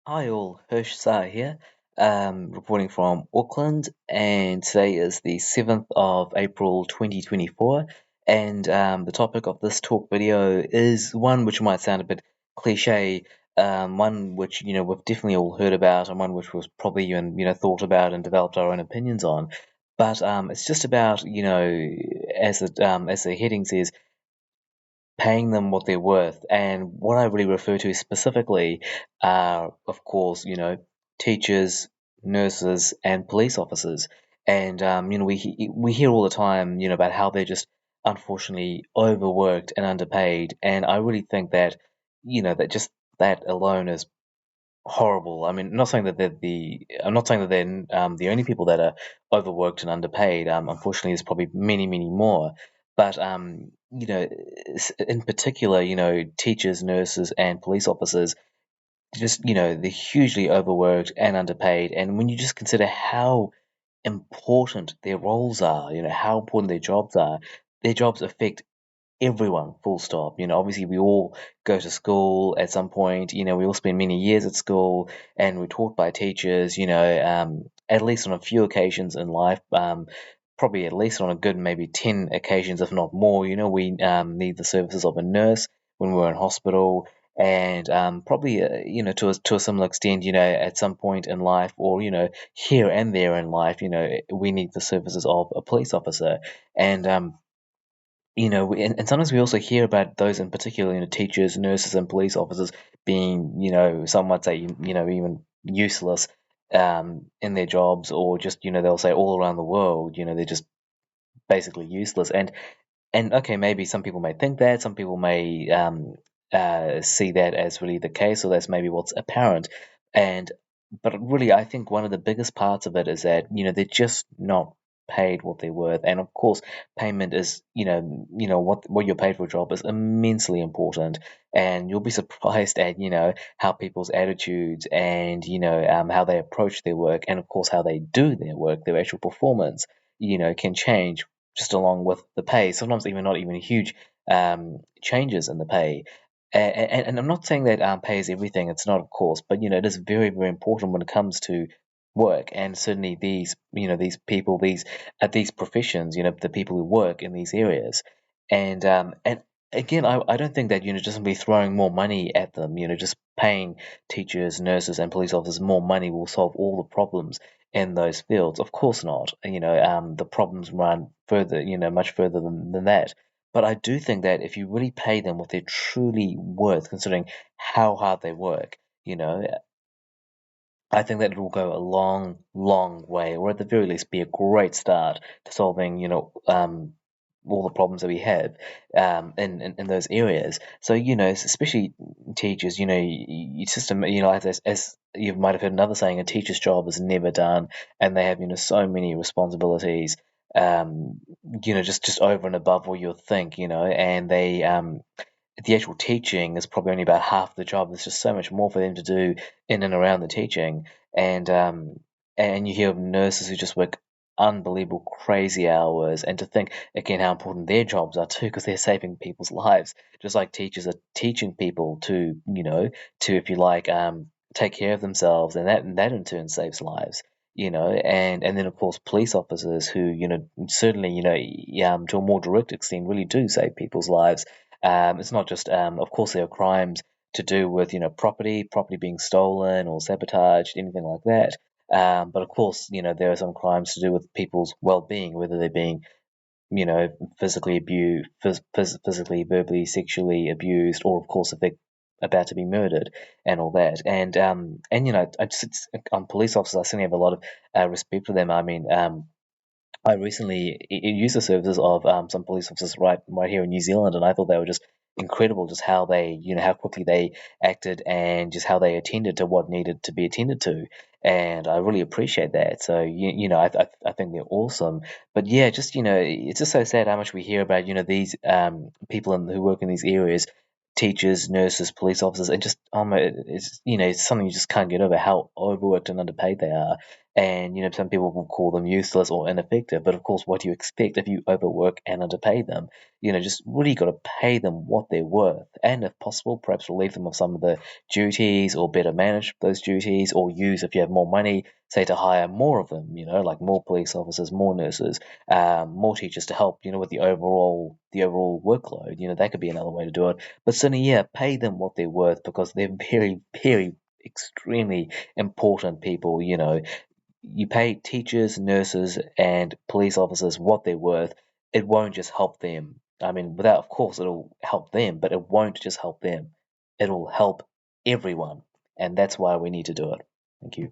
Hi all, Hirsch Sar here, reporting from Auckland, and today is the 7th of April 2024, and the topic of this talk video is one which might sound a bit cliche, one which, we've definitely all heard about, and one which was probably even, thought about and developed our own opinions on, but it's just about, as the heading says, paying them what they're worth. And what I really refer to specifically are, of course, teachers, nurses, and police officers. And we hear all the time, about how they're just unfortunately overworked and underpaid. And I really think that, that just that alone is horrible. I mean, I'm not saying that they're the only people that are overworked and underpaid. Unfortunately, there's probably many, many more. But in particular, teachers, nurses, and police officers, just they're hugely overworked and underpaid. And when you just consider how important their roles are, how important their jobs affect everyone, full stop. Obviously, we all go to school at some point. We all spend many years at school, and we're taught by teachers. At least on a few occasions in life. Probably at least on a good maybe 10 occasions, if not more. We need the services of a nurse when we're in hospital, and probably to a similar extent, at some point in life, or here and there in life, we need the services of a police officer, and and sometimes we also hear about those in particular, teachers, nurses, and police officers being, some might say, even useless in their jobs, or just, they'll say all around the world, they're just basically useless. And okay, maybe some people may think that, some people may see that as really the case, or that's maybe what's apparent. And but really, I think one of the biggest parts of it is that they're just not paid what they're worth. And of course, payment is what you're paid for a job is immensely important. And you'll be surprised at how people's attitudes and how they approach their work, and of course how they do their work, their actual performance, can change just along with the pay. Sometimes even not even huge changes in the pay. And I'm not saying that pay is everything. It's not, of course, but it is very, very important when it comes to work. And certainly these people, these professions, the people who work in these areas. And again, I don't think that just simply throwing more money at them, just paying teachers, nurses, and police officers more money will solve all the problems in those fields. Of course not. The problems run further, much further than that. But I do think that if you really pay them what they're truly worth, considering how hard they work, I think that it will go a long, long way, or at the very least be a great start to solving, all the problems that we have in those areas. So, especially teachers, system, as you might have heard another saying, a teacher's job is never done, and they have, so many responsibilities, just over and above what you'll think, and the actual teaching is probably only about half the job. There's just so much more for them to do in and around the teaching, and you hear of nurses who just work unbelievable crazy hours, and to think again how important their jobs are too, because they're saving people's lives, just like teachers are teaching people to if you like take care of themselves, and that in turn saves lives. And then of course police officers who certainly to a more direct extent really do save people's lives. It's not just, of course, there are crimes to do with, property being stolen or sabotaged, anything like that. But of course, there are some crimes to do with people's well-being, whether they're being, physically abused, physically, verbally, sexually abused, or of course, if they're about to be murdered and all that. And I just on police officers, I certainly have a lot of respect for them. I mean, I recently used the services of some police officers right here in New Zealand, and I thought they were just incredible, just how they, how quickly they acted, and just how they attended to what needed to be attended to, and I really appreciate that. So I think they're awesome. But yeah, just it's just so sad how much we hear about these people who work in these areas, teachers, nurses, police officers, and just it's it's something you just can't get over how overworked and underpaid they are. And some people will call them useless or ineffective. But of course, what do you expect if you overwork and underpay them? Just really got to pay them what they're worth, and if possible, perhaps relieve them of some of the duties, or better manage those duties, or use, if you have more money, say, to hire more of them. Like more police officers, more nurses, more teachers to help. With the overall workload. That could be another way to do it. But certainly, yeah, pay them what they're worth, because they're very, very extremely important people. You pay teachers, nurses, and police officers what they're worth. It won't just help them. I mean, without, of course, it'll help them, but it won't just help them. It'll help everyone. And that's why we need to do it. Thank you.